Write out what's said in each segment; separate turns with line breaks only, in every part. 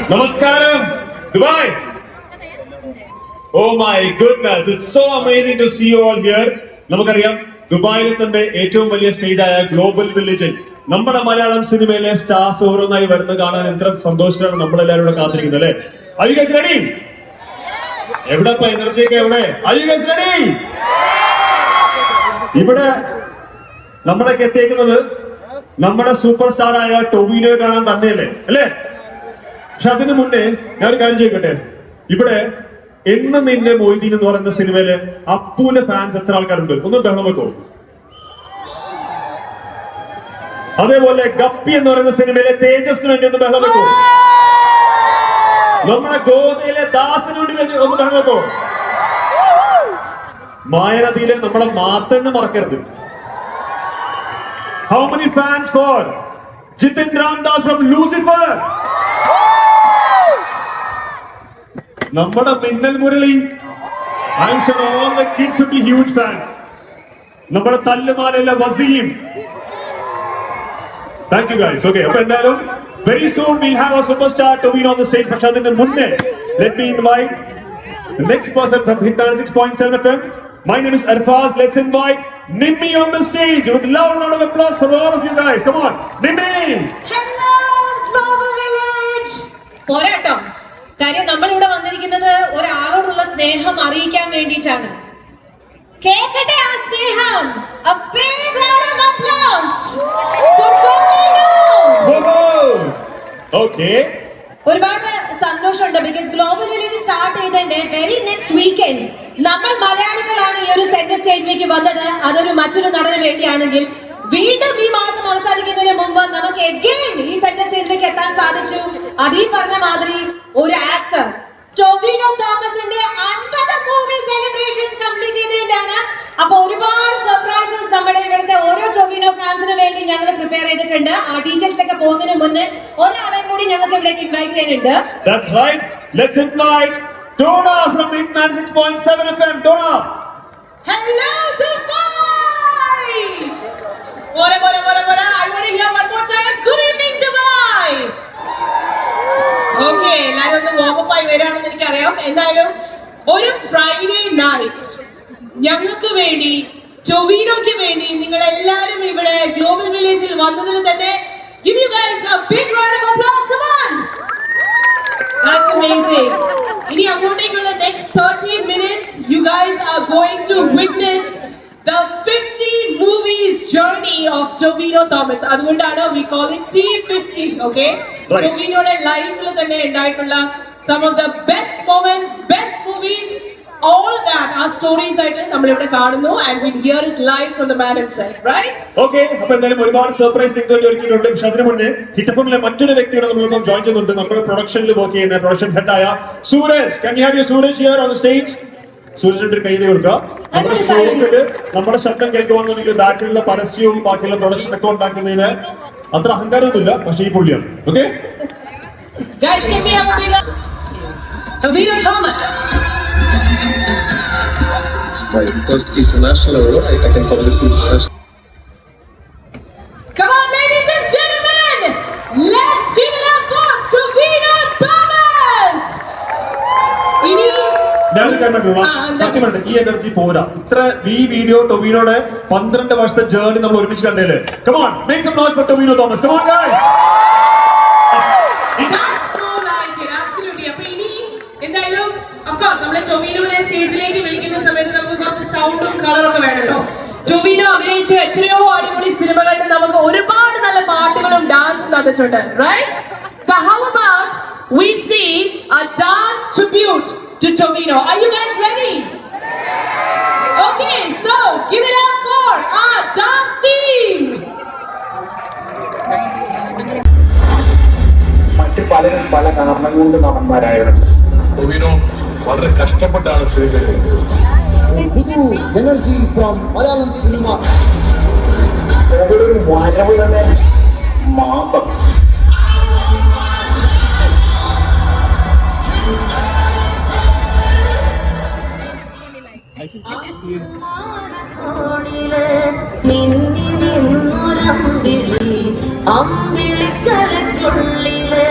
Namaskaram, Dubai. Oh my goodness, it's so amazing to see you all here. നമുക്കറിയാം ദുബായിലെ തന്നെ ഏറ്റവും വലിയ സ്റ്റേജ് ആയ ഗ്ലോബൽ വില്ലേജിൽ നമ്മുടെ മലയാളം സിനിമയിലെ സ്റ്റാർസ് ഓരോന്നായി വരുന്ന കാണാൻ എത്ര സന്തോഷമാണ് നമ്മളെല്ലാവരും ഇവിടെ കാത്തിരിക്കുന്നത് അല്ലേ? Are you guys ready? എവിടെ എനർജി ഒക്കെ എവിടെ? Are you guys ready? ഇവിടെ നമ്മളൊക്കെ എത്തിയേക്കുന്നത് നമ്മുടെ സൂപ്പർ സ്റ്റാർ ആയ ടൊവിനോയെ കാണാൻ തന്നെയല്ലേ അല്ലേ? പക്ഷെ അതിന് മുന്നേ ഞാൻ ഒരു കാര്യം ചോദിക്കട്ടെ, ഇവിടെ എന്ന് നിന്നെ മൊയ്തീൻ എന്ന് പറയുന്ന സിനിമയില് അപ്പുവിന്റെ ഫാൻസ് എത്ര ആൾക്കാരുണ്ട്? ഒന്ന് ബഹളം വെക്കോ? അതേപോലെ ഗപ്പി എന്ന് പറയുന്ന സിനിമയിലെ തേജസ്സിന് വേണ്ടി ഒന്ന് ബഹളം വെക്കോ? നമ്മുടെ ഗോതയിലെ ദാസിന് വേണ്ടി ഒന്ന് ബഹളം വെക്കോ? മായനദിയിലെ നമ്മളെ മാത്തന്നെ മറക്കരുത്. How many fans for Jitin Ramdas from Lucifer? നമ്മുടെ Minnal Murali. I'm sure all the kids would be huge fans. നമ്മുടെ തല്ലുമാലയിലെ Waseem. Thank you guys. Okay, അപ്പോൾ എന്തായാലും very soon we'll have a superstar Tovino on the stage. പക്ഷേ അതിന്റെ മുന്നേ let me invite the next person from Hit 96.7 FM. My name is Arfaz. Let's invite Nimmi on the stage with a loud round of applause for all of you guys. Come on, Nimmi.
Hello, Global Village. പോരാട്ടം. കാര്യം നമ്മൾ ഇവിടെ വന്നിരിക്കുന്നത് ഒരാളോടുള്ള സ്നേഹം അറിയിക്കാൻ വേണ്ടിയിട്ടാണ്. കേൾക്കട്ടെ ആ സ്നേഹം. A big round of applause for Tovino.
Okay.
ഒരുപാട് സന്തോഷമുണ്ട് ബിക്കോസ് ഗ്ലോബൽ വില്ലേജ് സ്റ്റാർട്ട് ചെയ്തതിന്റെ വെരി നെക്സ്റ്റ് വീക്കെൻഡ് നമ്മൾ മലയാളികളാണ് ഈ ഒരു സെന്റർ സ്റ്റേജിലേക്ക് വന്നത്. അതൊരു മറ്റൊരു നടന് വേണ്ടിയാണെങ്കിൽ വീണ്ടും ഈ മാസം അവസാനിക്കുന്നതിന് മുമ്പ് നമുക്ക് എഗെയിൻ ഈ സെന്റർ സ്റ്റേജിലേക്ക് എത്താൻ സാധിച്ചു. അതീ പറഞ്ഞ മാതിരി ഒരു ആക്ടർ ടൊവിനോ തോമസിന്റെ 50 മൂവി സെലിബ്രേഷൻസ് കംപ്ലീറ്റ് ചെയ്തതിന്റെയാണ്. അപ്പൊ ഒരുപാട് സർപ്രൈസസ് നമ്മുടെ ഇവിടുത്തെ ഓരോ ടൊവിനോ ഫാൻസിന് വേണ്ടി ഞങ്ങൾ പ്രിപ്പയർ ചെയ്തിട്ടുണ്ട്. ആ ഡീറ്റെയിൽസിലേക്ക് പോകുന്നതിന് മുന്നേ ഒരാളെ കൂടി ഞങ്ങൾക്ക് ഇവിടേക്ക് ഇൻവൈറ്റ് ചെയ്യാനുണ്ട്.
That's right. Let's invite Donna from Hit 96.7 FM. Donna.
Hello Dubai. Bora. I want to hear one more time. Good evening Dubai. Okay, എല്ലാവരും ഒന്ന് വാർമപ്പ് ആയി വരാണെന്ന് എനിക്കറിയാം. എന്തായാലും ഒരു ഫ്രൈഡേ നൈറ്റ് ഞങ്ങൾക്ക് വേണ്ടി ടൊവിനോയ്ക്ക് വേണ്ടി നിങ്ങൾ എല്ലാവരും ഇവിടെ ഗ്ലോബൽ വില്ലേജിൽ വന്നതിൽ തന്നെ give you guys a big round of applause. Come on. That's amazing. ഇനി അങ്ങോട്ടേക്കുള്ള next 30 minutes you guys are going to witness the 50 movies journey of Tovino Thomas. അതുകൊണ്ടാണ് we call it T50. Okay?
Right.
ടൊവിനോയുടെ ലൈഫിൽ തന്നെ ഉണ്ടായിട്ടുള്ള some of the best moments, best movies, all of that are stories ആയിട്ട് നമ്മൾ ഇവിടെ കാണുന്നു and we'll hear it live from the man himself, right?
Okay, അപ്പോൾ എന്തായാലും ഒരുപാട് സർപ്രൈസ് നിങ്ങൾക്ക് വേണ്ടി ഒരുക്കിയിട്ടുണ്ട്. പക്ഷേ അതിനു മുന്നേ ഹിറ്റ് എഫ്എമ്മിലെ മറ്റൊരു വ്യക്തിയുടെ നമ്മളിപ്പം ജോയിൻ ചെയ്യുന്നുണ്ട്. നമ്മുടെ പ്രൊഡക്ഷനിൽ വർക്ക് ചെയ്യുന്ന പ്രൊഡക്ഷൻ ഹെഡായ Sooraj. Can you have your Suraj here on the stage? സൂരജിന്റെ ഒരു കൈയ്യിൽ കൊടുക്കുക. നമ്മുടെ ഷോസില് നമ്മുടെ ശബ്ദം കേൾക്കുവാണെങ്കിൽ ബാക്കിലുള്ള പരസ്യവും ബാക്കിയുള്ള പ്രൊഡക്ഷൻ ഒക്കെ ഉണ്ടാക്കുന്നതിന് അത്ര അഹങ്കാരമൊന്നുമില്ല, പക്ഷേ ഈ പുള്ളിയാണ്. Okay,
Guys, can we have a big Tovino Thomas?
It's my first international award. I can call this international.
Come on, ladies and gentlemen, let's give it up for Tovino Thomas.
സത്യം പറഞ്ഞ ഈ energy പോരാ. ഇത്ര ഈ video ടൊവിനോയുടെ 12 വർഷത്തെ journey നമ്മൾ ഒരുമിച്ച് കണ്ടേലേ. Come on, make some noise for Tovino Thomas. Come on guys.
That's so like it, absolutely. അപ്പോൾ ഇനി എന്തായാലും of course നമ്മൾ ടൊവിനോനെ സ്റ്റേജിലേക്ക് വിളിക്കുന്ന സമയത്ത് നമുക്ക് കുറച്ച് സൗണ്ടും കളറും ഒക്കെ വേണമല്ലോ. ടൊവിനോ അഭിനയിച്ച എത്രയോ അടിപൊളി സിനിമകളിൽ നമുക്ക് ഒരുപാട് നല്ല പാട്ടുകളും ഡാൻസും തന്നിട്ടുണ്ട്, right? So how about we see a dance tribute to Tovino? Are you guys ready? Okay, so give it up for our dance team.
മറ്റ് പലരും പല കാരണങ്ങൾ കൊണ്ട് നടന്മാരായവരുണ്ട്.
ടൊവിനോ വളരെ കഷ്ടപ്പെട്ടാണ് cinema
energy from Malayalam cinema. ഒരു വരവ് തന്നെ മാസം.
മിന്നി നിന്നൊരമ്പിളി അമ്പിളിക്കരയ്ക്കുള്ളില്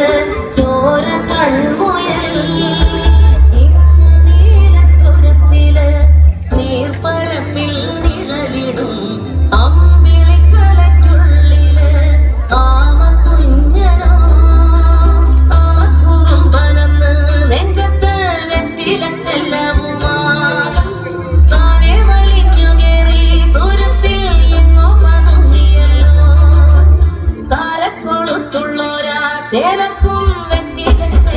ചോര കണ്ണ തൊട്ടുള്ളോരാ ചേലക്കും വെറ്റിലച്ച്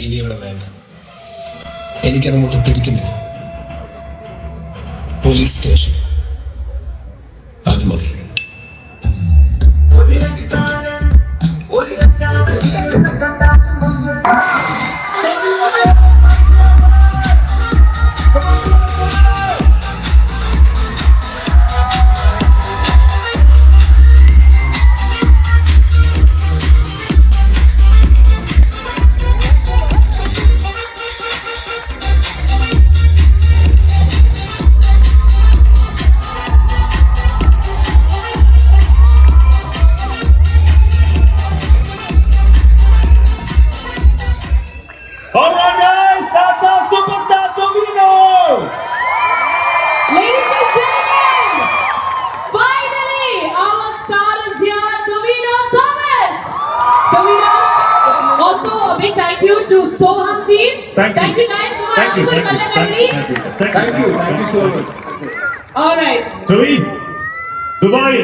ഇനി ഇവിടെ വേണ്ട. എനിക്കതങ്ങോട്ട് പിടിക്കുന്നില്ല. പോലീസ് സ്റ്റേഷൻ അത് മതി.
Alright guys, that's our superstar Tovino!
Ladies and gentlemen, finally our star is here, Tovino Thomas. Tovino, also a big thank you to Soham team.
Thank you.
you guys.
Thank you so much.
Alright.
Tovi, Dubai,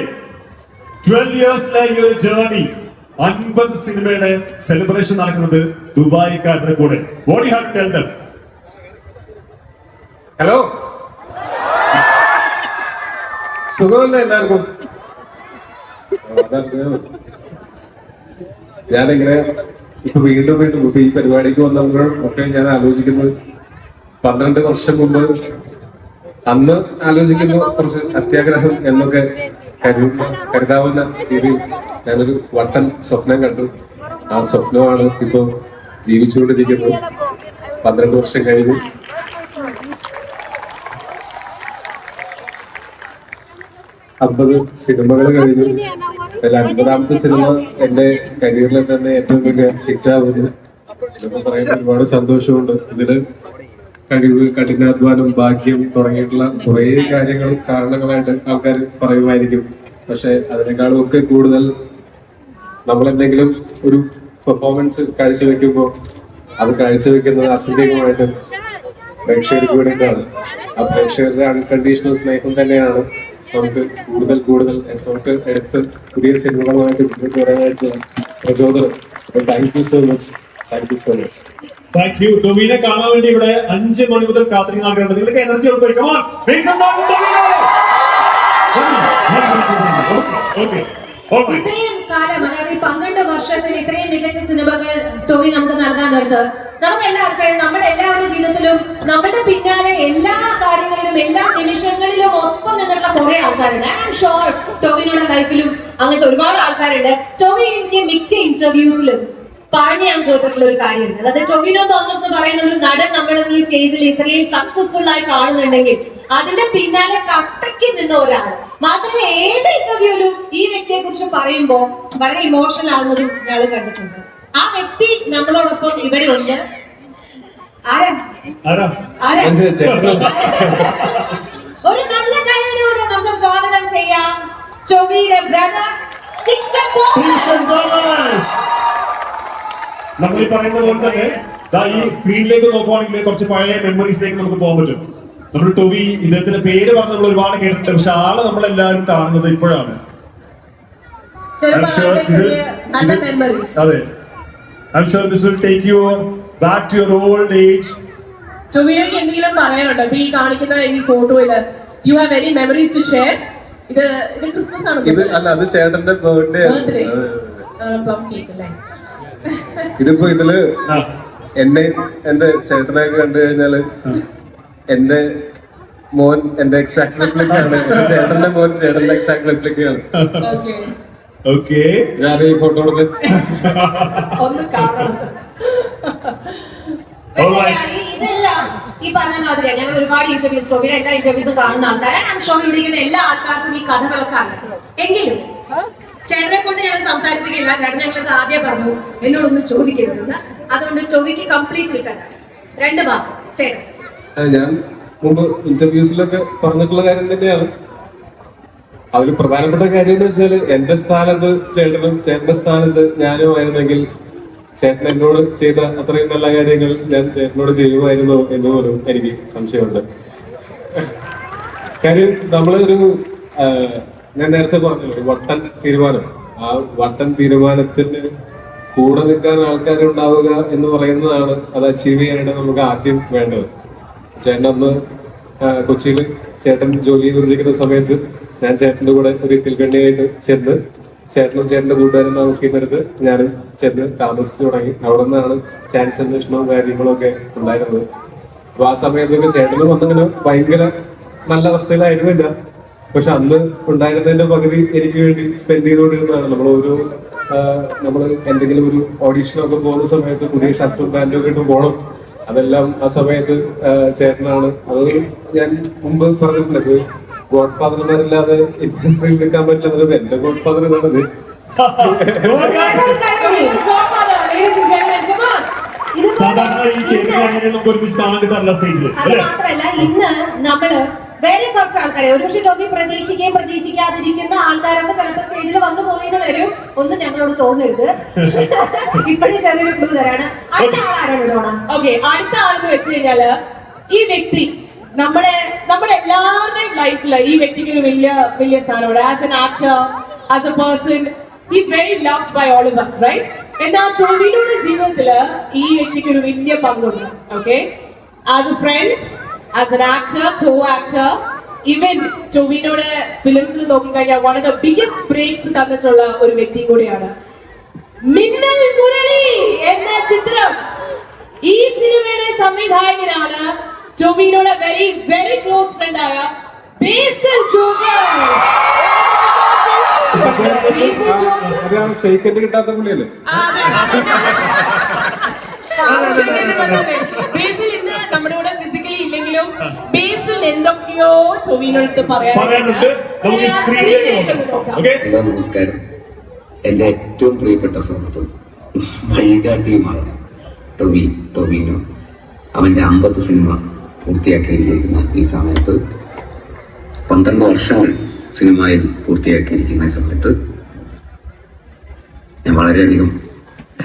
12 years ഈ ഒരു journey 50 സിനിമയുടെ celebration നടക്കുന്നത് ദുബായിക്കാരുടെ കൂടെ. What do you have to tell them?
Hello, സുഖമല്ലേ എല്ലാവർക്കും? ഞാനിങ്ങനെ ഇപ്പൊ വീണ്ടും ഇപ്പൊ ഈ പരിപാടിക്ക് വന്നപ്പോൾ ഒക്കെ ഞാൻ ആലോചിക്കുന്നത് 12 വർഷം മുമ്പ് അന്ന് ആലോചിക്കുമ്പോൾ കുറച്ച് അത്യാഗ്രഹം എന്നൊക്കെ കരുതാവുന്ന രീതിയിൽ ഞാനൊരു വട്ടൻ സ്വപ്നം കണ്ടു. ആ സ്വപ്നമാണ് ഇപ്പൊ ജീവിച്ചുകൊണ്ടിരിക്കുന്നത്. 12 വർഷം കഴിഞ്ഞു. അമ്പത് സിനിമകൾ കഴിഞ്ഞു. അതിൽ 50ാമത്തെ സിനിമ എന്റെ കരിയറിലെ തന്നെ ഏറ്റവും വലിയ ഹിറ്റാവുന്നു എന്നൊക്കെ പറയുന്ന ഒരുപാട് സന്തോഷമുണ്ട്. ഇതില് കഴിവ്, കഠിനാധ്വാനം, ഭാഗ്യം തുടങ്ങിയിട്ടുള്ള കുറേ കാര്യങ്ങൾ കാരണങ്ങളായിട്ട് ആൾക്കാർ പറയുമായിരിക്കും. പക്ഷെ അതിനേക്കാളും ഒക്കെ കൂടുതൽ നമ്മൾ എന്തെങ്കിലും ഒരു പെർഫോമൻസ് കാഴ്ചവെക്കുമ്പോൾ അത് കാഴ്ചവെക്കുന്നത് ആത്യന്തികമായിട്ട് പ്രേക്ഷകർക്ക് വേണ്ടിയിട്ടാണ്. ആ പ്രേക്ഷകരുടെ അൺകണ്ടീഷണൽ സ്നേഹം തന്നെയാണ് നമുക്ക് കൂടുതൽ എഫേർട്ട് എടുത്ത് പുതിയ സിനിമകളുമായിട്ട് മുന്നോട്ട് വരാനായിട്ട് പ്രചോദനം. Thank you so much.
Thank you. ടൊവിനെ കാണാൻ വേണ്ടി ഇവിടെ 5 മണി മുതൽ കാത്തിരിക്കുന്ന ആൾക്കാരുണ്ട്. നിങ്ങൾക്ക് എനർജി കൊടുക്കും. Come on, make some noise for Tovino. Okay.
ഇത്രയും കാലം, അതായത് 12 വർഷത്തിൽ ഇത്രയും മികച്ച സിനിമകൾ ടോവി നമുക്ക് നൽകാൻ നേരത്ത് നമുക്ക് എല്ലാവർക്കും, നമ്മുടെ എല്ലാവരുടെ ജീവിതത്തിലും നമ്മുടെ പിന്നാലെ എല്ലാ കാര്യങ്ങളിലും എല്ലാ നിമിഷങ്ങളിലും ഒപ്പം നിന്നുള്ള കുറെ ആൾക്കാരുണ്ട്. ഐ ആം ഷുവർ ടോവിനോടെ ലൈഫിലും അങ്ങനത്തെ ഒരുപാട് ആൾക്കാരുണ്ട്. ടോവി എനിക്ക് മിക്ക ഇന്റർവ്യൂസിലും പറഞ്ഞ് ഞാൻ കേട്ടിട്ടുള്ള ഒരു കാര്യമുണ്ട്. അതായത് ടൊവിനോ തോമസ് എന്ന് പറയുന്ന ഒരു നടൻ നമ്മൾ ഈ സ്റ്റേജിൽ ഇത്രയും സക്സസ്ഫുൾ ആയി കാണുന്നുണ്ടെങ്കിൽ അതിന്റെ പിന്നാലെ കട്ടയ്ക്ക് നിന്ന ഒരാൾ മാത്രമല്ല, ഏത് ഇന്റർവ്യൂവിലും ഈ വ്യക്തിയെ കുറിച്ച് പറയുമ്പോൾ വളരെ ഇമോഷണൽ ആവുന്നതും ഞങ്ങൾ കണ്ടിട്ടുണ്ട്. ആ വ്യക്തി നമ്മളോടൊപ്പം ഇവിടെ ഉണ്ട്. ഒരു നല്ല കൈയോടെ നമുക്ക് സ്വാഗതം ചെയ്യാം ടൊവിയുടെ ബ്രദർ
നമ്മൾ ഈ പറയുന്ന പോലെ തന്നെ ദാ ഈ സ്ക്രീനിലേക്ക് നോക്കുവാണെങ്കിൽ കുറച്ച് പഴയ മെമ്മറീസിലേക്ക് നമുക്ക് പോകാൻ പറ്റും. നമ്മൾ ടോവി ഇദ്ദേഹത്തിന്റെ പേര് പറഞ്ഞ് നമ്മൾ ഒരുപാട് കേട്ടിട്ടുണ്ട്, പക്ഷെ ആള് നമ്മളെല്ലാവരും കാണുന്നത് ഇപ്പോഴാണ്.
ചെറുപ്പകാലത്തെ ചെറിയ നല്ല മെമ്മറീസ്.
അതെ, I'm sure this will take you back to your old age.
ടൊവിനോയ്ക്ക് എന്തെങ്കിലും പറയാനുണ്ടോ? ഇപ്പൊ ഈ കാണിക്കുന്ന ഈ ഫോട്ടോയില് you have very memories to share. ഇത് ക്രിസ്മസ് ആണ്.
ഇത് അല്ല, അത് ചേട്ടന്റെ ബർത്ത്ഡേ
ബർത്ത്ഡേ പ്ലം കേക്ക് അല്ലേ?
ഇതിപ്പോ ഇതില്
ആ,
എന്നെ എന്റെ ചേട്ടനെ കണ്ടു കഴിഞ്ഞാല് എന്റെ മോൻ എന്റെ എക്സാക്ട് റെപ്ലിക്കാണ്, ചേട്ടന്റെ മോൻ ചേട്ടന്റെ എക്സാക്ട് റെപ്ലിക്കാണ്.
Okay,
okay.
ഞാൻ ഈ ഫോട്ടോ എടുത്ത്
ഒന്ന് കാണണം.
പക്ഷേ ഇതെല്ലാം ഈ പറഞ്ഞ മാതിരിയാണ്. ഞങ്ങൾ ഒരുപാട് ഇന്റർവ്യൂസ്, ടോവിയുടെ എല്ലാ ഇന്റർവ്യൂസും കാണുന്ന ആൾക്കാരാണ്. ഐ ആം ഷുവർ ഇവിടെ ഇരിക്കുന്ന എല്ലാ ആൾക്കാർക്കും ഈ കഥകളൊക്കെ അറിയാം. എങ്കിലും ചേട്ടനെ കൊണ്ട് ഞാൻ സംസാരിപ്പിക്കില്ല. ചേട്ടൻ ഞങ്ങളത് ആദ്യം പറഞ്ഞു എന്നോടൊന്നും ചോദിക്കരുതെന്ന്. അതുകൊണ്ട് ടോവിക്ക് കംപ്ലീറ്റ് കിട്ടാൻ 2 വാക്ക് ചേട്ടൻ.
ഞാൻ മുമ്പ് ഇന്റർവ്യൂസിലൊക്കെ പറഞ്ഞിട്ടുള്ള കാര്യം തന്നെയാണ്. അതിൽ പ്രധാനപ്പെട്ട കാര്യം എന്ന് വെച്ചാൽ എന്റെ സ്ഥാനത്ത് ചേട്ടനും ചേട്ടന്റെ സ്ഥാനത്ത് ഞാനും ആയിരുന്നെങ്കിൽ ചേട്ടൻ എന്നോട് ചെയ്ത അത്രയും നല്ല കാര്യങ്ങൾ ഞാൻ ചേട്ടനോട് ചെയ്യുമായിരുന്നോ എന്ന് പോലും എനിക്ക് സംശയമുണ്ട്. കാര്യം നമ്മളൊരു ഞാൻ നേരത്തെ പറഞ്ഞല്ലോ, ഒരു വട്ടൻ തീരുമാനം. ആ വട്ടൻ തീരുമാനത്തിന് കൂടെ നിൽക്കാൻ ആൾക്കാരുണ്ടാവുക എന്ന് പറയുന്നതാണ് അത് അച്ചീവ് ചെയ്യാനായിട്ട് നമുക്ക് ആദ്യം വേണ്ടത്. ചേട്ടൻ അന്ന് കൊച്ചിയിൽ ചേട്ടൻ ജോലി ചെയ്തുകൊണ്ടിരിക്കുന്ന സമയത്ത് ഞാൻ ചേട്ടൻ്റെ കൂടെ ഒരു തിൽക്കണ്ണിയായിട്ട് ചെന്ന് ചേട്ടനും ചേട്ടൻ്റെ കൂട്ടുകാരും താമസിക്കുന്നിടത്ത് ഞാനും ചെന്ന് താമസിച്ചു തുടങ്ങി. അവിടെ നിന്നാണ് ചാൻസ് അന്വേഷണവും കാര്യങ്ങളും ഒക്കെ ഉണ്ടായിരുന്നത്. അപ്പൊ ആ സമയത്തൊക്കെ ചേട്ടന് വന്നങ്ങനെ ഭയങ്കര നല്ല അവസ്ഥയിലായിരുന്നില്ല. പക്ഷെ അന്ന് ഉണ്ടായിരുന്നതിന്റെ പകുതി എനിക്ക് വേണ്ടി സ്പെൻഡ് ചെയ്തുകൊണ്ടിരുന്നതാണ്. നമ്മൾ എന്തെങ്കിലും ഒരു ഓഡീഷനൊക്കെ പോകുന്ന സമയത്ത് പുതിയ ഷർട്ടും പാൻറ്റും ഒക്കെ ഇട്ട് പോകണം. അതെല്ലാം ആ സമയത്ത് ചേട്ടനാണ്. അത് ഞാൻ മുമ്പ് പറഞ്ഞിട്ടുണ്ട്, ഗോഡ് ഫാദർമാരില്ലാതെ ഇൻഡസ്ട്രിയിൽ നിൽക്കാൻ പറ്റില്ല. എന്റെ ഗോഡ് ഫാദർ ഇതാണത്.
സാധാരണ ഈ ചേട്ടനെ അങ്ങനെ നമുക്ക് ഒരുമിച്ച് കാണാൻ കിട്ടാറില്ല സ്റ്റേജിൽ,
അത്
അല്ലേ?
മാത്രല്ല ഇന്ന് നമ്മള് വേറെ കുറച്ച് ആൾക്കാരെ, ഒരുപക്ഷെ ടോപ്പി പ്രതീക്ഷിക്കുകയും പ്രതീക്ഷിക്കാതിരിക്കുന്ന ആൾക്കാരൊക്കെ ചിലപ്പോൾ സ്റ്റേജിൽ വന്നു പോയെന്ന് വരും. ഒന്നും ഞങ്ങളോട് തോന്നരുത്. ഇപ്പോഴും ചെറിയൊരു ക്ലൂ തരാണ്. അടുത്ത ആളാരാണ് ഡോണ?
ഓക്കെ, അടുത്ത ആളെന്ന് വെച്ച് കഴിഞ്ഞാല് ഈ വ്യക്തി നമ്മുടെ എല്ലാവരുടെയും ലൈഫിൽ ഈ വ്യക്തിക്ക് ഒരു വലിയ സ്ഥാനമുണ്ട്. As an actor, as a person, he's very loved by all of us, right? എന്നാൽ ടോവിനോയുടെ ജീവിതത്തില് ഈ വ്യക്തിക്ക് ഒരു വലിയ പങ്കുണ്ട്. Okay, as a friend, as an actor, co actor, even ടോവിനോയുടെ ഫിലിംസിൽ നോക്കിക്കഴിഞ്ഞാൽ one of the biggest breaks തന്നിട്ടുള്ള ഒരു വ്യക്തി കൂടിയാണ്. മിന്നൽ മുരളി എന്ന ചിത്രം, ഈ സിനിമയുടെ സംവിധായകനാണ് ടോവിനോയുടെ വെരി വെരി ക്ലോസ് ഫ്രണ്ട് ആയ ബേസിൽ ജോസഫ്.
ഷെയ്ക്കൻഡ് കിട്ടാത്ത പുള്ളിയല്ലേ?
ബേസിൽ ഇന്ന് നമ്മുടെ കൂടെ ഫിസിക്കലി ഇല്ലെങ്കിലും ബേസിൽ എന്തൊക്കെയോ ടോവിനോട്
പറയാനുണ്ട്. നമുക്ക് ഈ സ്ക്രീനിലേക്ക് നോക്കാം. ഓക്കേ?
എല്ലാ നമസ്കാരം. എൻ്റെ ഏറ്റവും പ്രിയപ്പെട്ട സുഹൃത്തും വഴികാട്ടിയുമായ ടോവിനോ അവൻ്റെ 50 സിനിമ പൂർത്തിയാക്കിയിരിക്കുന്ന ഈ സമയത്ത്, 12 വർഷങ്ങൾ സിനിമയിൽ പൂർത്തിയാക്കിയിരിക്കുന്ന ഈ സമയത്ത് ഞാൻ വളരെയധികം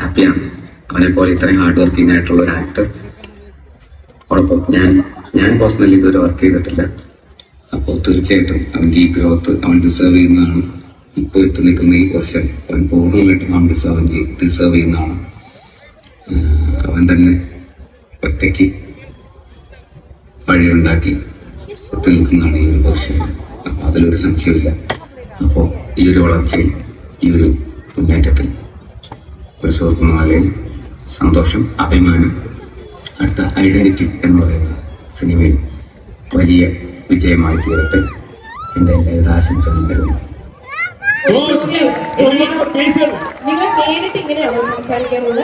ഹാപ്പിയാണ്. അവനെ പോലെ ഇത്രയും ഹാർഡ് വർക്കിംഗ് ആയിട്ടുള്ള ഒരു ആക്ടർ അതോടൊപ്പം ഞാൻ പേഴ്സണലി ഇതുവരെ വർക്ക് ചെയ്തിട്ടില്ല. അപ്പോൾ തീർച്ചയായിട്ടും അവൻ്റെ ഈ ഗ്രോത്ത് അവൻ ഡിസേർവ് ചെയ്യുന്നതാണ്. ഇപ്പോൾ എത്തി നിൽക്കുന്ന ഈ പൊസിഷൻ അവൻ പൂർണ്ണമായിട്ടും അവൻ ഡിസേർവ് ചെയ്യുന്നതാണ്. അവൻ തന്നെ ഒറ്റയ്ക്ക് വഴിയുണ്ടാക്കി എത്തി നിൽക്കുന്നതാണ് ഈ ഒരു പൊസിഷൻ. അപ്പോൾ അതിലൊരു സംശയമില്ല. അപ്പോൾ ഈ ഒരു വളർച്ചയിൽ, ഈ ഒരു മുന്നേറ്റത്തിൽ ഒരു സുഹൃത്തുന്ന നിലയിൽ സന്തോഷം, അഭിമാനം. അടുത്ത ഐഡന്റിറ്റി എന്ന് പറയുന്ന സിനിമയിൽ വലിയ വിജയമായി തീരട്ടെ. എൻ്റെ എല്ലാവിധ ആശംസകളും തരുന്നു.
നിങ്ങൾ നേരിട്ട് ഇങ്ങനെയാണോ സംസാരിക്കാറുള്ളത്?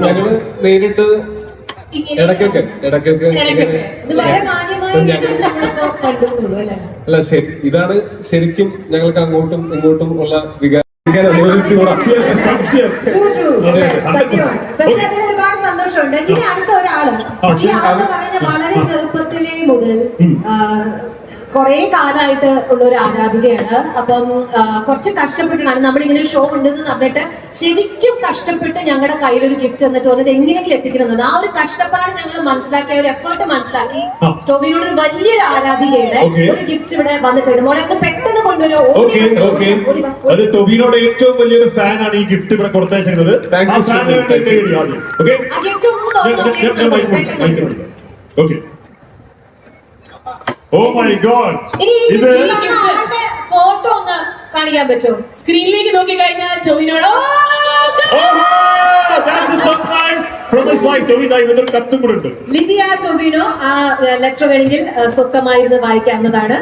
ഞങ്ങള് നേരിട്ട് ഇടയ്ക്കൊക്കെ
ഇത് വളരെ മാന്യമായ നമ്മളിപ്പോ കണ്ടുള്ളൂ അല്ലേ?
അല്ല, ശരി, ഇതാണ് ശരിക്കും ഞങ്ങൾക്ക് അങ്ങോട്ടും ഇങ്ങോട്ടും ഉള്ള വികാരം അനുഭവിച്ചുകൂടാ.
സത്യം.
True, true. സത്യമാണ്. പക്ഷെ അതിൽ ഒരുപാട് സന്തോഷമുണ്ട്. ഇനി അടുത്ത ഒരാള്, ഈ ആളെന്ന് പറയുന്ന വളരെ ചെറുപ്പത്തിലേ മുതൽ കുറെ കാലമായിട്ട് ഉള്ള ഒരു ആരാധികയാണ്. അപ്പം കുറച്ച് കഷ്ടപ്പെട്ടിട്ടാണ് നമ്മളിങ്ങനെ ഒരു ഷോ ഉണ്ടെന്ന് പറഞ്ഞിട്ട് ശരിക്കും കഷ്ടപ്പെട്ട് ഞങ്ങളുടെ കയ്യിലൊരു ഗിഫ്റ്റ് വന്നിട്ട് വന്നത് എങ്ങനെയെങ്കിലും എത്തിക്കണമെന്നുണ്ട്. ആ ഒരു കഷ്ടപ്പാട് ഞങ്ങൾ മനസ്സിലാക്കി, ആ ഒരു എഫേർട്ട് മനസ്സിലാക്കി ടോവിനോട് ഒരു വലിയൊരു ആരാധികയുടെ ഒരു ഗിഫ്റ്റ് ഇവിടെ വന്നിട്ടുണ്ട്. മോളെ ഒന്ന് പെട്ടെന്ന് കൊണ്ടുവരും.
അത് ടൊവിനോട് ഏറ്റവും വലിയൊരു ഫാൻ ആണ് ഈ ഗിഫ്റ്റ് ഇവിടെ കൊടുത്തയച്ചിരുന്നത്.
ആ ഗിഫ്റ്റ് ഒന്ന്
ഓക്കെ. Oh my God! ഇത്
ഫോട്ടോ ഒന്ന് കാണിക്കാൻ പറ്റുമോ?
സ്ക്രീനിലേക്ക് നോക്കി കഴിഞ്ഞാൽ ടോവിനോട്
that's a surprise from his wife. Tovino ഇതൊരു കത്തും കൂടെ ഉണ്ട്.
ലിഡിയ ടൊവിനോ ആ ലെറ്റർ വേണമെങ്കിൽ സ്വസ്ഥമായിരുന്ന് വായിക്കാവുന്നതാണ്.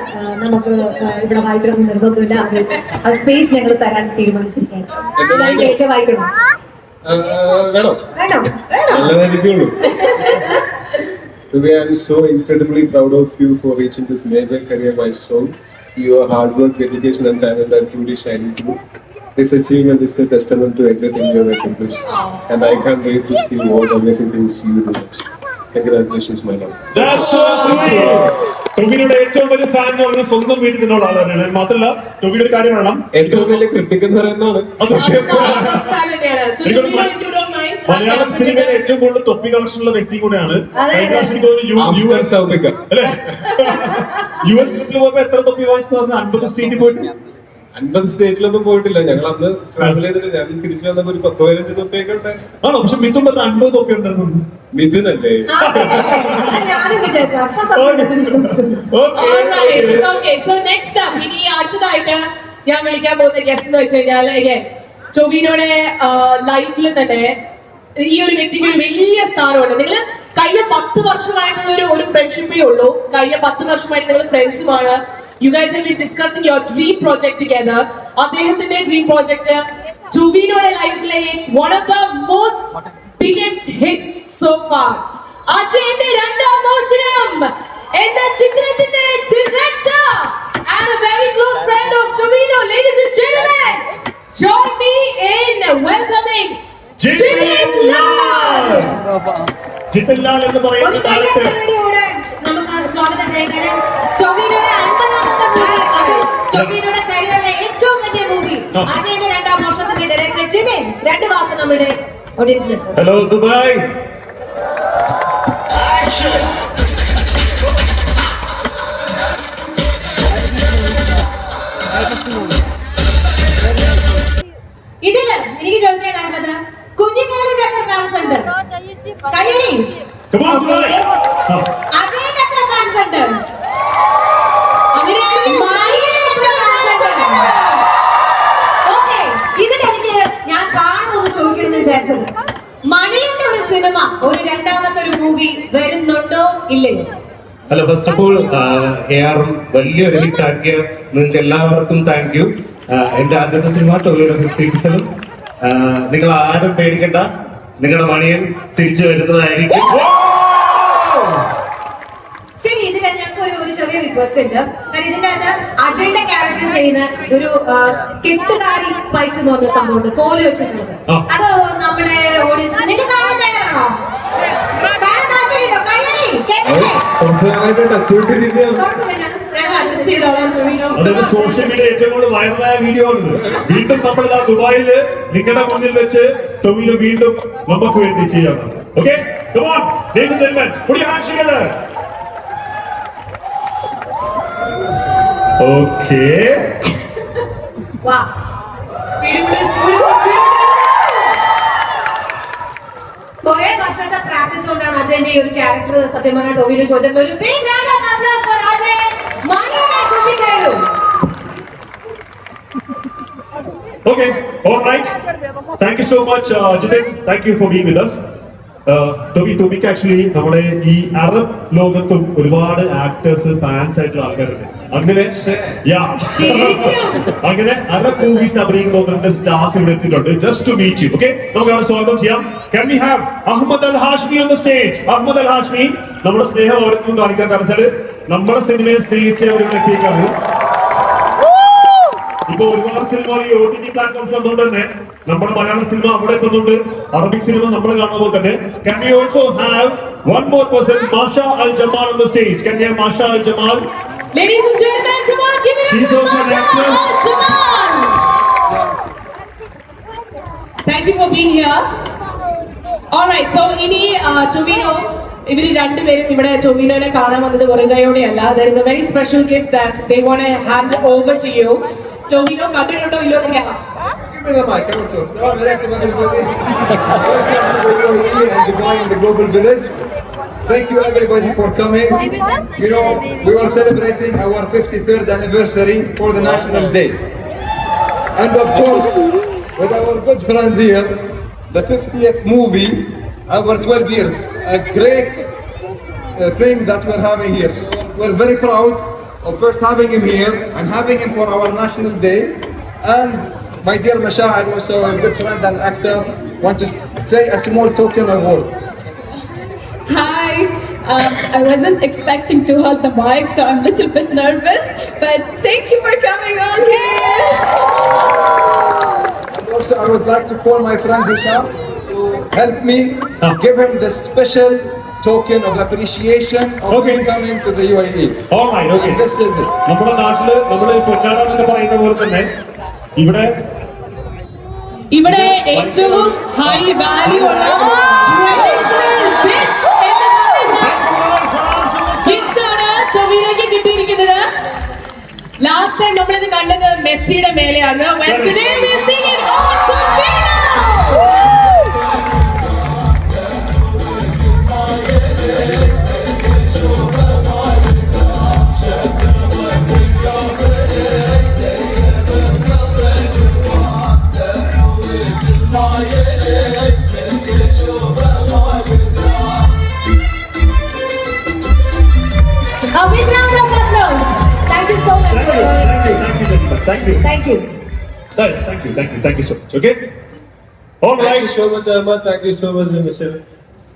നമുക്ക് ഇവിടെ വായിക്കണമെന്ന് നിർബന്ധമില്ല. അത് സ്പേസ് ഞങ്ങൾ തരാൻ തീരുമാനിച്ചിരിക്കുകയാണ്. വായിക്കണോ?
വേണോ?
വേണോ? വേണോ?
നല്ലതായിരിക്കുള്ളൂ. Today I am so incredibly proud of you for reaching this major career milestone. Your hard work, dedication and talent are truly shining through. This achievement is a testament to everything you have accomplished. And I can't wait to see all the amazing things you do next. Congratulations, my love.
That's so sweet. ടൊവിനോയുടെ ഏറ്റവും വലിയ fan എന്ന് പറഞ്ഞാൽ സ്വന്തം വീട്ടിൽ നിന്നുള്ള ആളാണ്. മാത്രമല്ല ടൊവിനോയുടെ ഒരു കാര്യം പറയണം,
ഏറ്റവും വലിയ ക്രിട്ടിക് എന്ന് പറയുന്നതാണ്.
മലയാളം സിനിമയിലെ ഏറ്റവും കൂടുതൽ തൊപ്പി കളക്ഷൻ ഉള്ള വ്യക്തി കൂടെയാണ്. US ട്രിപ്പിൽ പോയപ്പോ എത്ര തൊപ്പി വാങ്ങിച്ചു പറഞ്ഞു? 50 സ്റ്റേറ്റിൽ പോയിട്ട്.
50 സ്റ്റേറ്റിലൊന്നും പോയിട്ടില്ല. ഞങ്ങൾ അന്ന് ട്രാവൽ ചെയ്തിട്ട് ഞാൻ തിരിച്ചു വന്നപ്പോ ഒരു 10-15 തൊപ്പിയൊക്കെ ഉണ്ടായിരുന്നു.
ആണോ? പക്ഷെ മിഥുൻ പറഞ്ഞ 50 തൊപ്പി ഉണ്ടായിരുന്നു.
മിഥുൻ അല്ലേ?
ഞാനും വിചാരിച്ചു വിശ്വസിച്ചു.
Okay, so next up, ഇനി അടുത്തതായിട്ട് ഞാൻ വിളിക്കാൻ പോകുന്ന ഗസ്റ്റ് എന്ന് വെച്ച് കഴിഞ്ഞാൽ ടൊവിനോയുടെ ലൈഫിൽ തന്നെ ഈ ഒരു വ്യക്തിക്ക് ഒരു വലിയ സ്ഥാനമുണ്ട്. നിങ്ങൾ കഴിഞ്ഞ 10 വർഷമായിട്ടുള്ള ഒരു ഫ്രണ്ട്ഷിപ്പേ ഉള്ളൂ. കഴിഞ്ഞ 10 വർഷമായിട്ട് നിങ്ങൾ ഫ്രണ്ട്സുമാണ്. You guys have been discussing your dream project together. അദ്ദേഹത്തിന്റെ ഡ്രീം പ്രോജക്റ്റ് ടൊവിനോയുടെ ലൈഫിലെ one of the most biggest hits so far. അജയന്റെ രണ്ടാം മോഷണം എന്ന ചിത്രത്തിന്റെ director and a very close friend of Tovino. Ladies and gentlemen, join me in welcoming Jitin Lal.
Jithin Lal എന്ന് പറയുന്ന കാലത്ത്
നമുക്ക് സ്വാഗതം ചെയ്യാൻ ടൊവിനോയുടെ 50ാമത്തെ മൂവി, ടൊവിനോയുടെ കരിയറിലെ ഏറ്റവും വലിയ മൂവി അജയന്റെ രണ്ടാം മോഷണത്തിന്റെ ഡയറക്ടർ ജിതിൻ. 2 വാക്ക് നമ്മുടെ ഓഡിയൻസിലേക്ക്.
Hello Dubai.
ഇതില് എനിക്ക് ചോദിക്കാനുള്ളത് കുഞ്ഞുങ്ങളുടെ എത്ര ഫാൻസ് ഉണ്ട്? കയ്യടി.
Come on, Dubai.
അജയന്റെ എത്ര ഫാൻസ് ഉണ്ട്? അങ്ങനെയാണെങ്കിൽ മാരിയുടെ എത്ര ഫാൻസ് ഉണ്ട്? ഓക്കേ, ഇതിലെനിക്ക് ഞാൻ കാണുമെന്ന് ചോദിക്കണമെന്ന് വിചാരിച്ചത്, മണിയുടെ ഒരു സിനിമ, ഒരു രണ്ടാമത്തെ ഒരു മൂവി വരുന്നുണ്ടോ ഇല്ലയോ?
അല്ല, ഫസ്റ്റ് ഓഫ് ഓൾ AR വലിയൊരു ഹിറ്റ് ആക്കിയ നിങ്ങൾക്ക് എല്ലാവർക്കും താങ്ക് യു. എന്റെ ആദ്യത്തെ സിനിമ ടൊവിനോയുടെ 50th ഫിലിം. നിങ്ങൾ ആരും പേടിക്കണ്ട, നിങ്ങളുടെ മണിയൻ തിരിച്ചു വരുന്നതായിരിക്കും.
ശരി, ഇതിൽ ഞങ്ങൾക്ക് ഒരു ചെറിയ റിക്വസ്റ്റ് ഉണ്ട്. കാരണം ഇതിന്റെ അകത്ത് അജയന്റെ ക്യാരക്ടർ ചെയ്യുന്ന ഒരു കെട്ടുകാരി ഫൈറ്റ് എന്ന് പറഞ്ഞ സംഭവമുണ്ട്, കോല് വെച്ചിട്ടുള്ളത്. അത് നമ്മുടെ ഓഡിയൻസ് നിങ്ങൾക്ക് കാണാൻ തയ്യാറാണോ? കാണാൻ താല്പര്യമുണ്ടോ? കയ്യടി.
കുറച്ചുനാളായിട്ട് ടച്ച് വിട്ടിരിക്കുകയാണ്.
അതായത് സോഷ്യൽ മീഡിയ ഏറ്റവും കൂടുതൽ വൈറലായ വീഡിയോ ആണിത്. വീണ്ടും നമ്മൾ ദുബായില് നിങ്ങളുടെ മുന്നിൽ വെച്ച് ടൊവിനോ വീണ്ടും നമുക്ക് വേണ്ടി ചെയ്യണം. Okay, come on, ladies and gentlemen, put your hands together. Okay.
വാ, കുറെ വർഷത്തെ പ്രാക്ടീസ് കൊണ്ടാണ് അജയന്റെ ഈ ഒരു ക്യാരക്ടർ സത്യം പറഞ്ഞ ടൊവിനോ ചോദിച്ചിട്ടുള്ള ഒരു big round of applause for Ajay. മണിയുടെ കുട്ടിക്കാരോ.
Okay, all right. Thank you so much, Jitin. Thank you for being with us. ടൊവിക്ക് ആക്ച്വലി നമ്മുടെ ഈ അറബ് ലോകത്തും ഒരുപാട് ആക്ടേഴ്സ് ഫാൻസ് ആയിട്ടുള്ള ആൾക്കാരുണ്ട്. അങ്ങനെ അറബ് മൂവീസിൽ അഭിനയിക്കുന്ന സ്റ്റാർസ് ഇവിടെ എത്തിയിട്ടുണ്ട്. Just to meet you. Okay, നമുക്ക് അവരെ സ്വാഗതം ചെയ്യാം. Can we have Ahmed Al Hashmi on the stage? Ahmed അൽ ഹാഷ്മി നമ്മുടെ സ്നേഹം അവർക്കും കാണിക്കാൻ കാരണം നമ്മുടെ സിനിമയെ സ്നേഹിച്ച് അവർ ഇവിടെ എത്തിയേക്കാണ്. ഇപ്പൊ ഒരുപാട് സിനിമ ഈ OTT പ്ലാറ്റ്ഫോംസ് വന്നുകൊണ്ട് തന്നെ നമ്മുടെ മലയാളം സിനിമ അവിടെ എത്തുന്നുണ്ട്, അറബിക് സിനിമ നമ്മൾ കാണുന്ന പോലെ തന്നെ. Can we also have one more person, Masha Al Jamal on the stage? Can we have Masha Al Jamal?
Ladies and gentlemen, come on, give it up
She's
to
also an
Masha
actress.
Jamal. Thank you for being here. All right, so ini Jovino, ഇവര് രണ്ടുപേരും ഇവിടെ ടൊവിനോനെ കാണാൻ വന്നത് വെറുങ്കയോടെയല്ല. There is a very special gift that they want to hand over to you. Tovino കണ്ടിട്ടുണ്ടോ ഇല്ലോ എന്ന് കേൾക്കാം.
Give me the mic, I will talk. Salam alaikum everybody. Welcome to the UAE and Dubai and the Global Village. Thank you everybody for coming. You know, we were celebrating our 53rd anniversary for the National Day. And of course, with our good friend here, the 50th movie, over 12 years. A great thing that we're having here. So we're very proud of first having him here and having him for our National Day. And my dear Mashahid, also a good friend and actor, want to say a small token of word.
Hi, I wasn't expecting to hold the mic, so I'm a little bit nervous, but thank you for coming on here.
And also I would like to call my friend Hisham to help me give him the special token of appreciation of
Okay.
him coming to the UAE.
Alright, okay.
And this is it.
നമ്മുടെ നാട്ടില് നമ്മള് പൊന്നാട എന്നൊക്കെ പറയുന്ന പോലെ തന്നെ
ഇവിടെ ഏറ്റവും ഹൈ വാല്യൂ ഉള്ള ട്രഡീഷണൽ ഡിഷ് എന്ന് പറയുന്ന ഗിഫ്റ്റ് ആണ് ടൊവിനോയ്ക്ക് കിട്ടിയിരിക്കുന്നത്. ലാസ്റ്റ് ടൈം നമ്മളിത് കണ്ടത് മെസ്സിയുടെ മേലെയാണ്. When today we are seeing it on Tobino.
A big round of applause. Thank you so much.
Thank you.
Thank you.
Thank you so much. Okay. All
Thank
right.
you so much, Ahmad. Thank you so much, Michelle.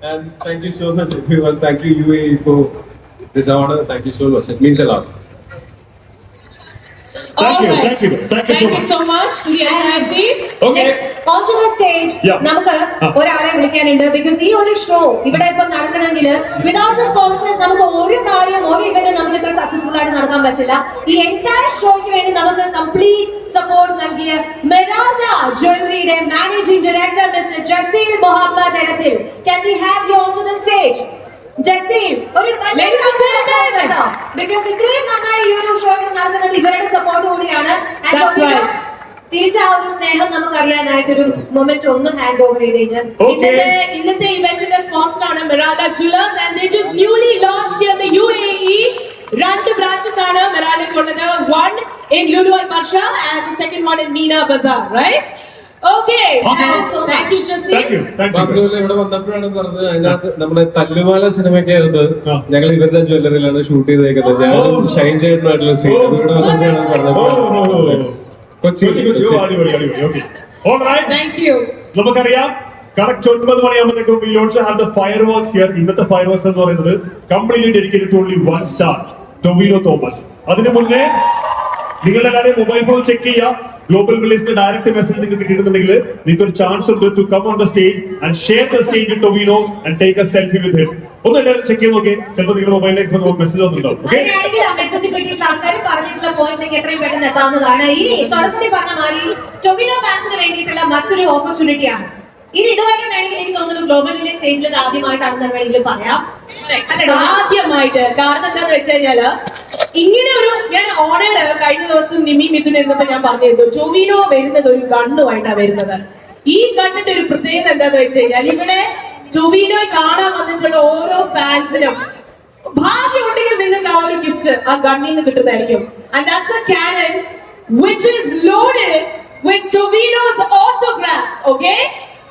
And thank you so much, everyone. Thank you, UAE, for this honor. Thank you so much. It means a lot.
Thank you.
Alright.
Thank you. Thank you so
Thank you
much.
so much to the entire team.
Okay.
Next, onto the stage.
Yeah.
നമുക്ക് ഒരാളെ വിളിക്കാനുണ്ട് because ഈ ഒരു show ഇവിടെ ഇപ്പം നടക്കണമെങ്കിൽ without the sponsors നമുക്ക് ഒരു കാര്യം ഒരു ഇവന്റ് നമുക്ക് ഇത്ര സക്സസ്ഫുൾ ആയിട്ട് നടത്താൻ പറ്റില്ല. ഈ എൻറ്റയർ ഷോയ്ക്ക് വേണ്ടി നമുക്ക് കംപ്ലീറ്റ് സപ്പോർട്ട് നൽകിയ മെറാൾഡ ജ്വല്ലറിയുടെ managing director mister Jaseel Muhammad Edathil. Can we have you onto the stage? Jaseel ഒരു
Ladies and gentlemen.
ബിക്കോസ് ഇത്രയും നന്നായി ഈ ഒരു ഷോ നടക്കുന്നത് ഇവരുടെ സപ്പോർട്ട് കൂടിയാണ്. And
That's
Jovino,
right.
തിരിച്ച് ആ ഒരു സ്നേഹം നമുക്ക് അറിയാനായിട്ടൊരു മൊമെന്റ് ഒന്ന് ഹാൻഡ് ഓവർ ചെയ്ത് കഴിഞ്ഞാൽ
ഇന്നത്തെ ഇവന്റിന്റെ സ്പോൺസർ ആണ് Mirala jewellers and they just newly launched here in the UAE. രണ്ട് ബ്രാഞ്ചസ് ആണ് മിറാലയ്ക്ക് ഉള്ളത്. One in Lulu Al Marsha and the second one in Meena Bazaar, right? Okay.
Thank you so
Thank you,
much.
Jaseel.
Thank you. Thank you.
മാത്രമല്ല ഇവിടെ വന്നപ്പോഴാണ് പറഞ്ഞത് അതിനകത്ത് നമ്മുടെ തല്ലുമാല സിനിമയ്ക്കകത്ത്
ആ.
ഞങ്ങൾ ഇവരുടെ ജ്വല്ലറിയിലാണ് ഷൂട്ട് ചെയ്തേക്കുന്നത്. ഞാൻ ഷൈൻ ചേട്ടനായിട്ടുള്ള സീൻ അത് ഇവിടെ വന്നപ്പോഴാണ് പറഞ്ഞത്. Kochi
Okay. All right.
Thank you.
നമുക്കറിയാം correct 9 മണിയാകുമ്പോഴത്തേക്കും we also have the fireworks here. ഇന്നത്തെ fireworks എന്ന് പറയുന്നത് completely dedicated to only one star, Tovino Thomas. അതിനു മുന്നേ നിങ്ങളെല്ലാവരും മൊബൈൽ ഫോൺ ചെക്ക് ചെയ്യുക. ഗ്ലോബൽ വില്ലേജിന്റെ ഡയറക്റ്റ് മെസ്സേജ് നിങ്ങൾക്ക് കിട്ടിയിട്ടുണ്ടെങ്കിൽ നിങ്ങൾക്ക് ഒരു ചാൻസ് ഉണ്ട് to come on the stage and share the stage with Tovino and take a selfie with him. ഒന്ന് എല്ലാവരും ചെക്ക് ചെയ്ത് നോക്കേ. ചിലപ്പോൾ നിങ്ങളുടെ മൊബൈലിലേക്ക് മെസ്സേജ് വന്നിട്ടുണ്ടാവും. ഓക്കെ.
അങ്ങനെയാണെങ്കിൽ ആ മെസ്സേജ് കിട്ടിയിട്ടുള്ള ആൾക്കാർ പറഞ്ഞിട്ടുള്ള പോയിന്റിലേക്ക് എത്രയും പെട്ടെന്ന് എത്താവുന്നതാണ്. ഇനി തുടക്കത്തിൽ പറഞ്ഞ മാതിരി ടൊവിനോ ഫാൻസിന് വേണ്ടിയിട്ടുള്ള മറ്റൊരു ഓപ്പർച്യൂണിറ്റിയാണ്. ഇത് ഇതുവരെ വേണമെങ്കിൽ എനിക്ക് തോന്നുന്നു ഗ്ലോബൽ വില്ലേജ് സ്റ്റേജിൽ ആദ്യമായിട്ടാണെന്ന് വേണമെങ്കിൽ പറയാം.
ആദ്യമായിട്ട്. കാരണം എന്താന്ന് വെച്ച് കഴിഞ്ഞാല് ഇങ്ങനെ ഒരു ഞാൻ ഓണർ കഴിഞ്ഞ ദിവസം നിമി മിഥുൻ ഇരുന്നപ്പോ ഞാൻ പറഞ്ഞിരുന്നു ടൊവിനോ വരുന്നത് ഒരു ഗണ്ണുമായിട്ടാണ് വരുന്നത്. ഈ ഗണ്ണിന്റെ ഒരു പ്രത്യേകത എന്താന്ന് വെച്ച് കഴിഞ്ഞാൽ ഇവിടെ ടൊവിനോയെ കാണാൻ വന്നിട്ടുള്ള ഓരോ ഫാൻസിനും ഭാഗ്യമുണ്ടെങ്കിൽ നിങ്ങൾക്ക് ആ ഒരു ഗിഫ്റ്റ് ആ ഗണ്ണിൽ നിന്ന് കിട്ടുന്നതായിരിക്കും. And that's a cannon which is loaded with Tobino's autograph. Okay?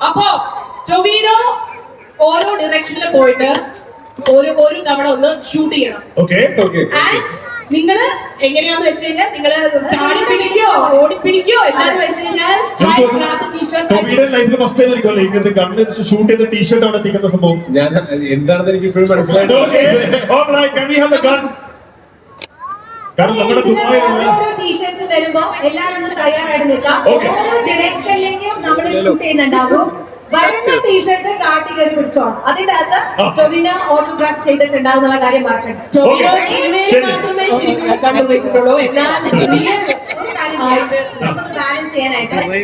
അപ്പോ ടൊവിനോ ഓരോ ഡിറക്ഷനിൽ പോയിട്ട് ഒരു തവണ ഒന്ന് ഷൂട്ട് ചെയ്യണം.
ഓക്കെ.
ആൻഡ് നിങ്ങള് എങ്ങനെയാന്ന് വെച്ച് കഴിഞ്ഞാൽ നിങ്ങള് ചാടി പിടിക്കോ ഓടിപ്പിടിക്കോ എന്താന്ന് വെച്ച് കഴിഞ്ഞാൽ
ടൊവിനോയുടെ ലൈഫിൽ ഫസ്റ്റ് ടൈം ആയിരിക്കും അല്ലേ ഇങ്ങനത്തെ ഗണ്ണ് ഷൂട്ട് ചെയ്ത ടീഷർട്ട് അവിടെ എത്തിക്കുന്ന സംഭവം.
ഞാൻ എന്താണെന്ന് എനിക്ക് ഇപ്പോഴും മനസ്സിലായിട്ടില്ല.
All right, can we have the gun? കാരണം നമ്മുടെ ദുബായിലുള്ള
ഓരോ ടീഷർട്സ് വരുമ്പോ എല്ലാരും ഒന്ന് തയ്യാറായിട്ട് നിൽക്കാം.
Okay.
ഓരോ ഡിറക്ഷനിലേക്കും നമ്മൾ ഷൂട്ട് ചെയ്യുന്നുണ്ടാകും. വരുന്ന ടീഷർട്ട് ചാട്ടി കയറി പിടിച്ചോണം. അതിന്റെ അകത്ത് ടൊവിനോ ഓട്ടോഗ്രാഫ് ചെയ്തിട്ടുണ്ടാകുന്നുള്ള കാര്യം മറക്കണ്ട.
ടൊവിനോ സിനിമയിൽ മാത്രമേ ശരിക്കും കണ്ടുവച്ചിട്ടുള്ളൂ. എന്നാൽ
ഒരു കാര്യം ചെയ്യാം. നമുക്കൊന്ന് ബാലൻസ് ചെയ്യാനായിട്ട് ഒരു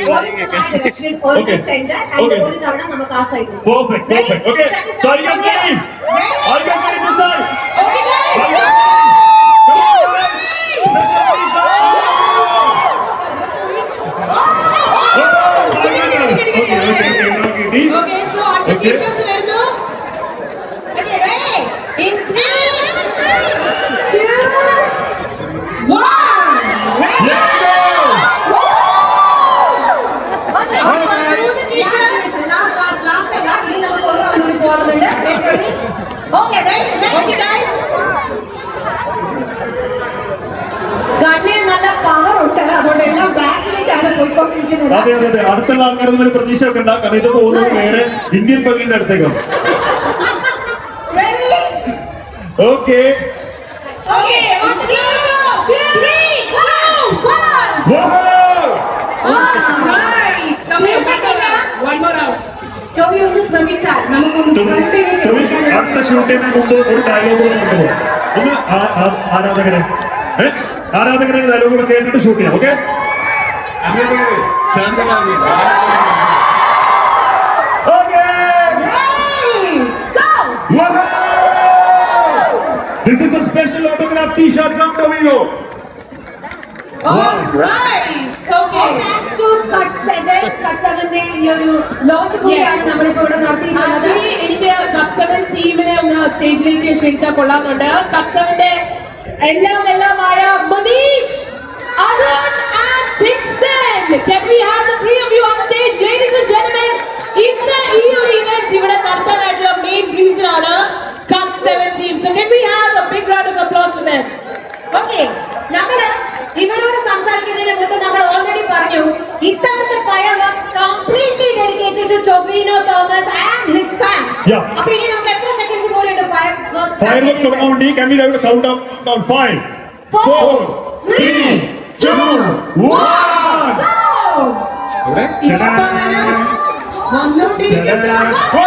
ഡയറക്ഷൻ, ഒരു സെന്റർ, ഒരു തവണ നമുക്ക് ആ സൈഡിൽ.
Perfect, perfect. Okay. So are you guys ready? Are you guys ready this side?
Okay, guys.
Are you guys ready? Come on, guys. Oh my goodness. Okay, okay, okay. Now get deep.
Okay, so അടുത്ത T-shirts വരുന്നു.
Okay, ready? In 3, 2, 1. Ready?
Let's go.
Okay. Last അല്ല. ഇനി നമുക്ക് ഒരു round കൂടി പോകണമെന്നുണ്ട്. Get ready? Okay, ready?
Okay, guys.
ഗണ്ണിന് നല്ല power ഉണ്ട്, അതുകൊണ്ട് എല്ലാം ബാക്കിലേക്കാണ് പോയിക്കൊണ്ടിരിക്കുന്നത്.
അതെ അതെ അതെ, അടുത്തുള്ള ആൾക്കാരൊന്നും ഒരു പ്രതീക്ഷ ഒക്കെ ഉണ്ടാവും. കാരണം ഇത് പോകുന്നത് നേരെ ഇന്ത്യൻ പള്ളിന്റെ അടുത്തേക്കാണ്.
Ready?
Okay.
Okay, on 3, 2, 1.
Right. സമയം one more round.
ടോമി ഒന്ന് ശ്രമിച്ചാൽ നമുക്കൊന്ന് ഫ്രണ്ടിലേക്ക് എത്തിക്കാൻ
അടുത്ത ഷൂട്ട് ചെയ്യുന്നതിന് മുമ്പ് ഒരു ഡയലോഗ് കൊണ്ടുപോകും. ഒന്ന് ആരാധകരെ ഡയലോഗ് കേട്ടിട്ട് ഷൂട്ട് ചെയ്യാം. Okay,
Go!
This is a special autograph T-shirt from Domino.
All right. So
Thanks to Cut 7. Cut 7ന്റെ ഈ ഒരു ലോഞ്ച് കൂടിയാണ് നമ്മളിപ്പോൾ ഇവിടെ നടത്തിയിട്ടുള്ളത്.
ആക്ച്വലി എനിക്ക് കപ്പ് 7 ടീമിനെ ഒന്ന് സ്റ്റേജിലേക്ക് ക്ഷണിച്ചാൽ കൊള്ളാമെന്നുണ്ട്. കപ്പ് 7ന്റെ എല്ലാമായ Manish, Arun and Dixon. Can we have the three of you on stage, ladies and gentlemen? ഇന്ന് ഈ ഒരു ഇവന്റ് ഇവിടെ നടത്താനായിട്ടുള്ള മെയിൻ റീസൺ ആണ് cup 7 team. So can we have a big round of applause for them?
Okay, നമ്മള് ഇവരോട് സംസാരിക്കുന്നതിന് മുമ്പ് നമ്മൾ ഓൾറെഡി പറഞ്ഞു ഇത്തവണത്തെ fireworks completely dedicated to Tovino Thomas and his fans.
Yeah.
അപ്പോൾ ഇനി നമുക്ക് എത്ര സെക്കൻഡ്സ് കൂടി ഉണ്ട് ഫയർ വർക്സ്?
Fireworks തുടങ്ങാൻ വേണ്ടി can we have a countdown? 5, 4, 3, 2, 1.
ഇപ്പൊ അങ്ങനെ വന്നോണ്ടിരിക്കുന്നു.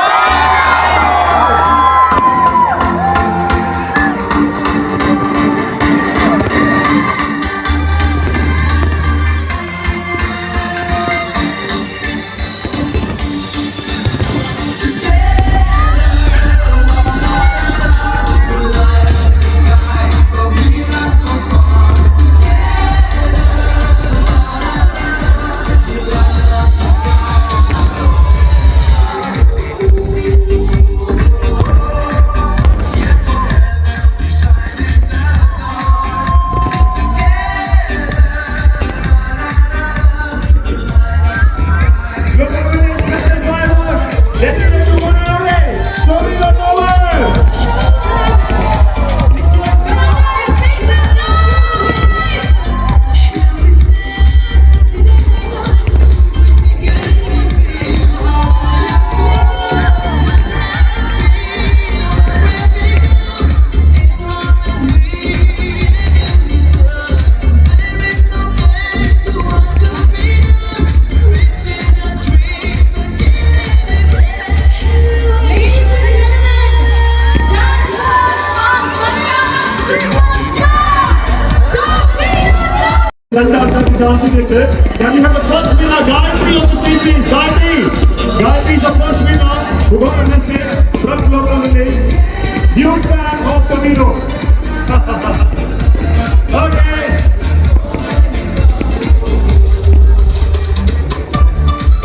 Can we have the first winner, Gayatri, on the stage, please? Gayatri is the first winner who got a message from Global Village. Huge fan of Domino. Okay.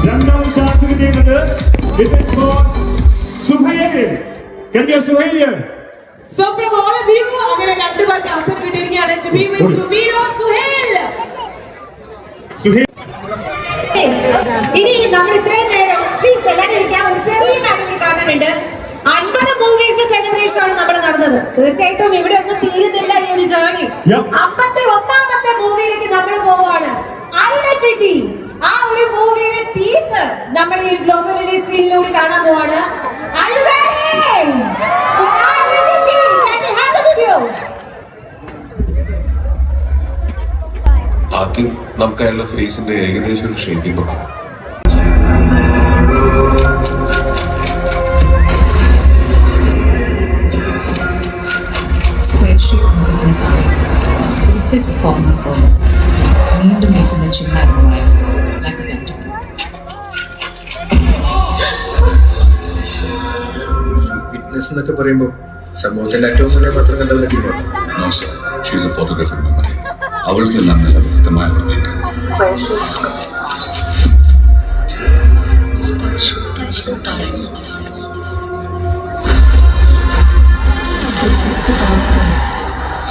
രണ്ടാം chance കിട്ടിയിട്ടുണ്ട്. It is for Suhail. Can we have Suhail here?
So from all of you, അങ്ങനെ രണ്ട് പേർക്ക് അവസരം കിട്ടിയിരിക്കുകയാണ്. To be with Domino, Suhail.
ഇനി നമ്മൾ ഇത്രയും നേരം പ്ലീസ് എല്ലാവരും ഇരിക്കാം. ഒരു ചെറിയ കാര്യം കൂടി കാണാനുണ്ട്. 50 മൂവീസിന്റെ സെലിബ്രേഷൻ ആണ് നമ്മൾ നടന്നത്. തീർച്ചയായിട്ടും ഇവിടെ ഒന്നും തീരുന്നില്ല ഈ ഒരു ജേർണി. 51ാമത്തെ മൂവിയിലേക്ക് നമ്മൾ പോവുകയാണ്. ഐഡന്റിറ്റി, ആ ഒരു മൂവിയുടെ ടീസർ നമ്മൾ ഈ ഗ്ലോബൽ റിലീസ് സ്ക്രീനിലൂടെ കാണാൻ പോവാണ്. Are you ready? Identity, can we have the video?
ആദ്യം നമുക്ക് അയാളുടെ ഫേസിന്റെ ഏകദേശം ഒരു ഷേപ്പിംഗ് തുടങ്ങാം.
പറയുമ്പോൾ സമൂഹത്തിന്റെ ഏറ്റവും വലിയ പത്രം കണ്ടതിന്റെ ടീമാണ്.
അവൾക്കെല്ലാം നല്ല വ്യക്തമായ ഓർമ്മയുണ്ട്.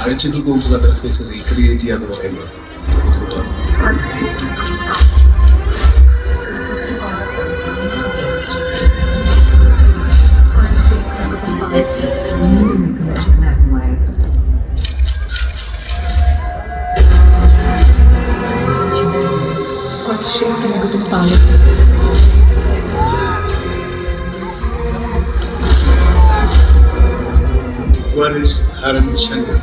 ആഴ്ചകൾക്ക് മുമ്പ് കണ്ട ഫേസ് റീക്രിയേറ്റ് ചെയ്യാന്ന് പറയുന്നത് ബുദ്ധിമുട്ടാണ്. Where is Haran Shankar?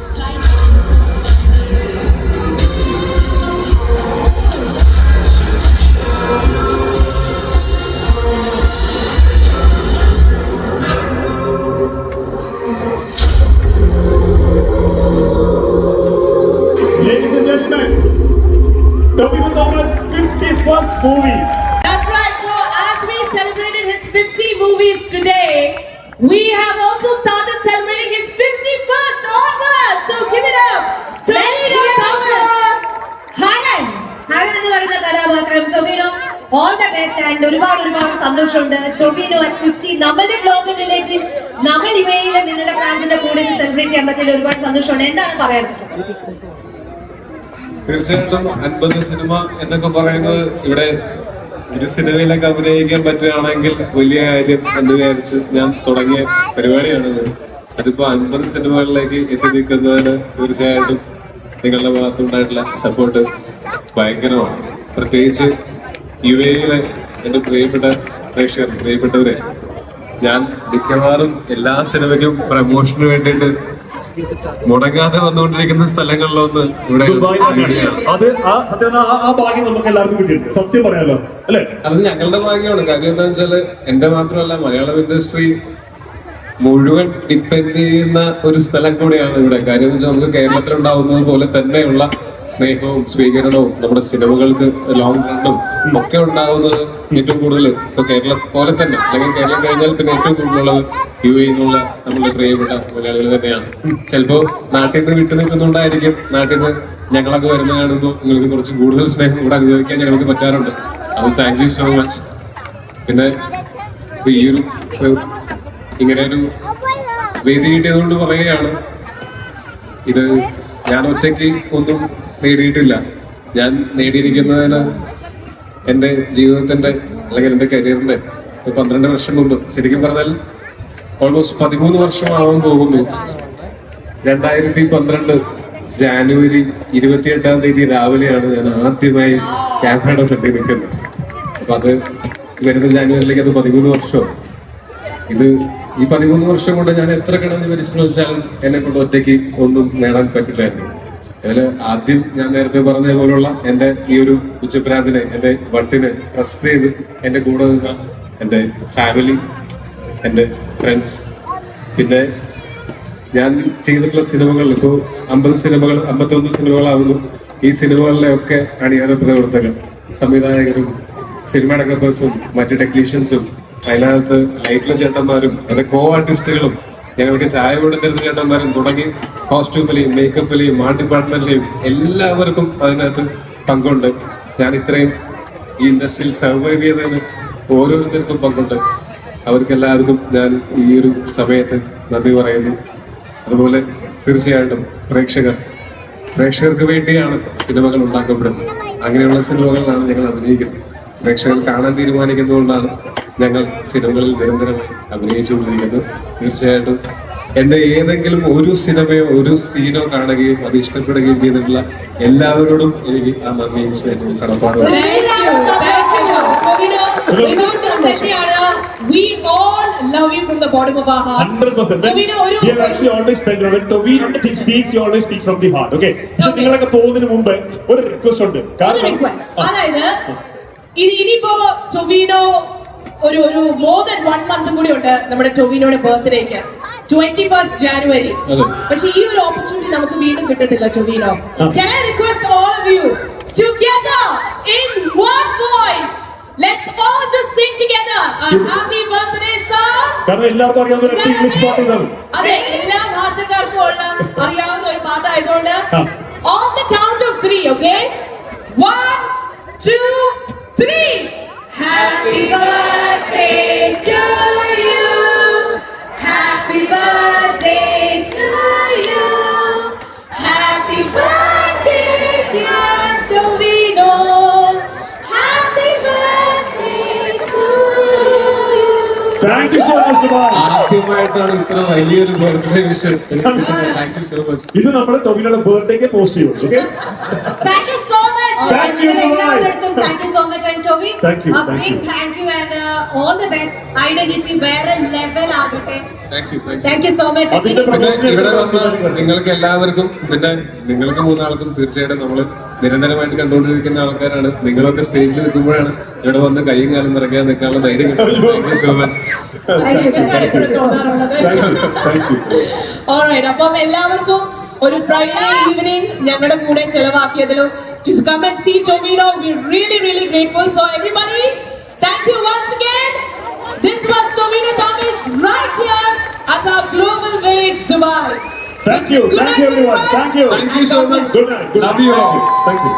Ladies and gentlemen, Tobino Thomas 51st movie.
That's right. So as we celebrated his 50 movies today, we have also started celebrating his 51st onwards. So give it up. Tobino Thomas.
Haran എന്ന് പറയുന്ന കഥാപാത്രം Tovino, all the best and ഒരുപാട് സന്തോഷമുണ്ട്. Tovino at 50 നമ്മളുടെ global വില്ലേജിൽ നമ്മൾ യുഎഇയിലെ നിങ്ങളുടെ ഫാൻസിന്റെ കൂടെ സെലിബ്രേറ്റ് ചെയ്യാൻ പറ്റിയ ഒരുപാട് സന്തോഷമുണ്ട്. എന്താണ് പറയാനുള്ളത്?
തീർച്ചയായിട്ടും 50 സിനിമ എന്നൊക്കെ പറയുന്നത് ഇവിടെ ഒരു സിനിമയിലൊക്കെ അഭിനയിക്കാൻ പറ്റുകയാണെങ്കിൽ വലിയ കാര്യം എന്ന് വിചാരിച്ച് ഞാൻ തുടങ്ങിയ പരിപാടിയാണിത്. അതിപ്പോ 50 സിനിമകളിലേക്ക് എത്തി നിൽക്കുന്നതിന് തീർച്ചയായിട്ടും നിങ്ങളുടെ ഭാഗത്തുണ്ടായിട്ടുള്ള സപ്പോർട്ട് ഭയങ്കരമാണ്. പ്രത്യേകിച്ച് യുഎഇയിലെ എൻ്റെ പ്രിയപ്പെട്ടവരെ, ഞാൻ മിക്കവാറും എല്ലാ സിനിമയ്ക്കും പ്രമോഷന് വേണ്ടിയിട്ട് മുടങ്ങാതെ വന്നുകൊണ്ടിരിക്കുന്ന സ്ഥലങ്ങളിലൊന്ന് ഇവിടെ
അത് സത്യം ആ ഭാഗ്യം നമുക്ക് എല്ലാവർക്കും കിട്ടിയിട്ടുണ്ട്. സത്യം പറയാലോ അല്ലെ?
അത് ഞങ്ങളുടെ ഭാഗ്യമാണ്. കാര്യം എന്താ വെച്ചാല് എന്റെ മാത്രമല്ല മലയാളം ഇൻഡസ്ട്രി മുഴുവൻ ഡിപ്പെൻഡ് ചെയ്യുന്ന ഒരു സ്ഥലം കൂടിയാണ് ഇവിടെ. കാര്യം എന്ന് വെച്ചാൽ നമുക്ക് കേരളത്തിൽ ഉണ്ടാവുന്നത് പോലെ തന്നെയുള്ള സ്നേഹവും സ്വീകരണവും നമ്മുടെ സിനിമകൾക്ക് ലോങ് റണ്ണും ഒക്കെ ഉണ്ടാവുന്നത് ഏറ്റവും കൂടുതൽ ഇപ്പൊ കേരളം പോലെ തന്നെ, അല്ലെങ്കിൽ കേരളം കഴിഞ്ഞാൽ പിന്നെ ഏറ്റവും കൂടുതലുള്ളത് യുഎഇ എന്നുള്ള നമ്മളുടെ പ്രിയപ്പെട്ട മലയാളികൾ തന്നെയാണ്. ചിലപ്പോ നാട്ടിൽ നിന്ന് വിട്ടു നിൽക്കുന്നുണ്ടായിരിക്കും, നാട്ടിൽ നിന്ന് ഞങ്ങളൊക്കെ വരുന്ന കാണുമ്പോൾ നിങ്ങൾക്ക് കുറച്ച് കൂടുതൽ സ്നേഹം കൂടെ അനുഭവിക്കാൻ ഞങ്ങൾക്ക് പറ്റാറുണ്ട്. അത് താങ്ക് യു സോ മച്ച്. പിന്നെ ഈ ഒരു ഇങ്ങനെ ഒരു വേദി കിട്ടിയതുകൊണ്ട് പറയുകയാണ്, ഇത് ഞാൻ ഒറ്റയ്ക്ക് ഒന്നും നേടിയിട്ടില്ല. ഞാൻ നേടിയിരിക്കുന്നതിന് എൻ്റെ ജീവിതത്തിന്റെ അല്ലെങ്കിൽ എൻ്റെ കരിയറിന്റെ 12 വർഷം മുമ്പ്, ശരിക്കും പറഞ്ഞാൽ ഓൾമോസ്റ്റ് 13 വർഷമാവാൻ പോകുന്നു. 2012 ജാനുവരി 28-ാം തീയതി രാവിലെയാണ് ഞാൻ ആദ്യമായി ക്യാമറയുടെ ഫ്രണ്ടിൽ നിൽക്കുന്നത്. അപ്പൊ അത് വരുന്ന ജാനുവരിയിലേക്ക് അത് 13 വർഷവും. ഇത് ഈ 13 വർഷം കൊണ്ട് ഞാൻ എത്ര കിടന്ന് പരിശ്രമിച്ചാലും എന്നെ കൊണ്ട് ഒറ്റയ്ക്ക് ഒന്നും നേടാൻ പറ്റില്ലായിരുന്നു. അതിൽ ആദ്യം ഞാൻ നേരത്തെ പറഞ്ഞ പോലുള്ള എൻ്റെ ഈ ഒരു ഉച്ചഭ്രാന്തിനെ, എൻ്റെ വട്ടിനെ ട്രസ്റ്റ് ചെയ്ത് എൻ്റെ കൂടെ നിന്ന എൻ്റെ ഫാമിലി, എൻ്റെ ഫ്രണ്ട്സ്, പിന്നെ ഞാൻ ചെയ്തിട്ടുള്ള സിനിമകൾ ഇപ്പോൾ 50 സിനിമകൾ 51 സിനിമകളാവുന്നു. ഈ സിനിമകളിലെ ഒക്കെ അണിയറ പ്രവർത്തകർ, സംവിധായകരും സിനിമാറ്റോഗ്രാഫേഴ്സും മറ്റ് ടെക്നീഷ്യൻസും, അതിനകത്ത് ലൈറ്റിലെ ചേട്ടന്മാരും അതിന്റെ കോ ആർട്ടിസ്റ്റുകളും, ഞങ്ങൾക്ക് ചായ കൊണ്ടുതരുന്ന ചേട്ടന്മാരും തുടങ്ങി കോസ്റ്റ്യൂമിലെയും മേക്കപ്പിലെയും ആർട്ട് ഡിപ്പാർട്ട്മെന്റിലെയും എല്ലാവർക്കും അതിനകത്ത് പങ്കുണ്ട്. ഞാൻ ഇത്രയും ഈ ഇൻഡസ്ട്രിയിൽ സർവൈവ് ചെയ്തതിന് ഓരോരുത്തർക്കും പങ്കുണ്ട്. അവർക്കെല്ലാവർക്കും ഞാൻ ഈ ഒരു സമയത്ത് നന്ദി പറയുന്നു. അതുപോലെ തീർച്ചയായിട്ടും പ്രേക്ഷകർക്ക് വേണ്ടിയാണ് സിനിമകൾ ഉണ്ടാക്കപ്പെടുന്നത്. അങ്ങനെയുള്ള സിനിമകളിലാണ് ഞങ്ങൾ അഭിനയിക്കുന്നത്. പ്രേക്ഷകർ കാണാൻ തീരുമാനിക്കുന്നതുകൊണ്ടാണ് ഞങ്ങൾ സിനിമകളിൽ നിരന്തരമായി അഭിനയിച്ചുകൊണ്ടിരിക്കുന്നത്. തീർച്ചയായിട്ടും എൻ്റെ ഏതെങ്കിലും ഒരു സിനിമയോ ഒരു സീനോ കാണുകയും അത് ഇഷ്ടപ്പെടുകയും ചെയ്തിട്ടുള്ള എല്ലാവരോടും എനിക്ക് ആ നന്ദിയും സ്നേഹവും കടപ്പാടും.
We all love you from the bottom of our hearts.
100%. We have actually always felt when Tobino speaks, he always speaks from the heart. Okay. So നിങ്ങളൊക്കെ പോകുന്നതിന് മുമ്പ് ഒരു റിക്വസ്റ്റ് ഉണ്ട്.
അതായത് ഇനിയിപ്പോ ടൊവിനോ ഒരു മോർ ദാൻ 1 മന്ത് കൂടി ഉണ്ട് നമ്മുടെ ടൊവിനോയുടെ ബർത്ത്ഡേക്ക്, 21st ജാനുവരി. പക്ഷെ ഈ ഒരു ഓപ്പർച്യൂണിറ്റി നമുക്ക് വീണ്ടും കിട്ടത്തില്ല Tovino. Can I request all of you together in one voice, Let's all just sing together a happy birthday song.
കാരണം എല്ലാവർക്കും അറിയാവുന്ന ഒരു ഇംഗ്ലീഷ് പാട്ട് ഇതാണ്.
അതെ, എല്ലാ ഭാഷക്കാർക്കും അറിയാവുന്ന ഒരു പാട്ടായതുകൊണ്ട്
ആ.
on the count of 3, okay? 1, 2, 3. Happy birthday to you. Happy birthday to you. Happy birthday dear Tovino. Happy birthday to you.
Thank you so much, Dubai.
ആദ്യമായിട്ടാണ് ഇത്ര വലിയൊരു birthday wish. Thank you so much.
ഇത് നമ്മൾ ടൊവിനോയുടെ ബർത്ത്ഡേക്ക് post ചെയ്യും. Okay,
Thank you so much.
Thank you, Dubai.
Thank you so much, and Toby.
Thank you,
A
thank
big
you.
thank you and all the best. Identity വേറെ level ആകട്ടെ.
Thank you.
Thank you so much.
അതിന്റെ
പിന്നെ
promotion
ഇവിടെ വന്ന നിങ്ങൾക്ക് എല്ലാവർക്കും, പിന്നെ നിങ്ങൾക്ക് മൂന്നാൾക്കും തീർച്ചയായിട്ടും നമ്മൾ നിരന്തരമായിട്ട് കണ്ടുകൊണ്ടിരിക്കുന്ന ആൾക്കാരാണ്. നിങ്ങളൊക്കെ സ്റ്റേജിൽ നിൽക്കുമ്പോഴാണ് ഇവിടെ വന്ന് കൈയും കാലും നിറയ്ക്കാൻ നിൽക്കാനുള്ള ധൈര്യം കിട്ടുന്നത്. Thank you so much.
Alright, അപ്പം എല്ലാവർക്കും ഒരു ഫ്രൈഡേ ഈവനിങ് ഞങ്ങളുടെ കൂടെ ചെലവാക്കിയതിലും to come and see Tovino, we're really grateful. So everybody, thank you once again. This was Tovino Thomas right here at our Global Village, Dubai.
Thank you,
Good
thank
night,
you everyone.
everyone.
Thank you.
Thank you so much.
Good night. Good
Love
night.
you all.
Thank you.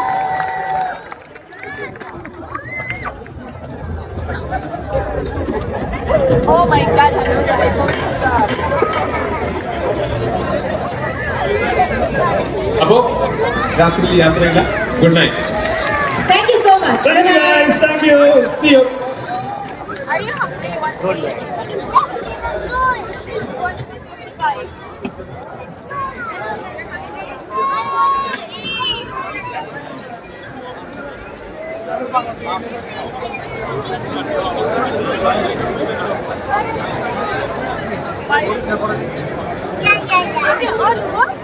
Oh my God.
അപ്പോ രാത്രി യാത്രയില്ല. Good night.
Thank you so much.
Thank you guys. Thank you. See you.
Are you hungry? What to eat? Yeah.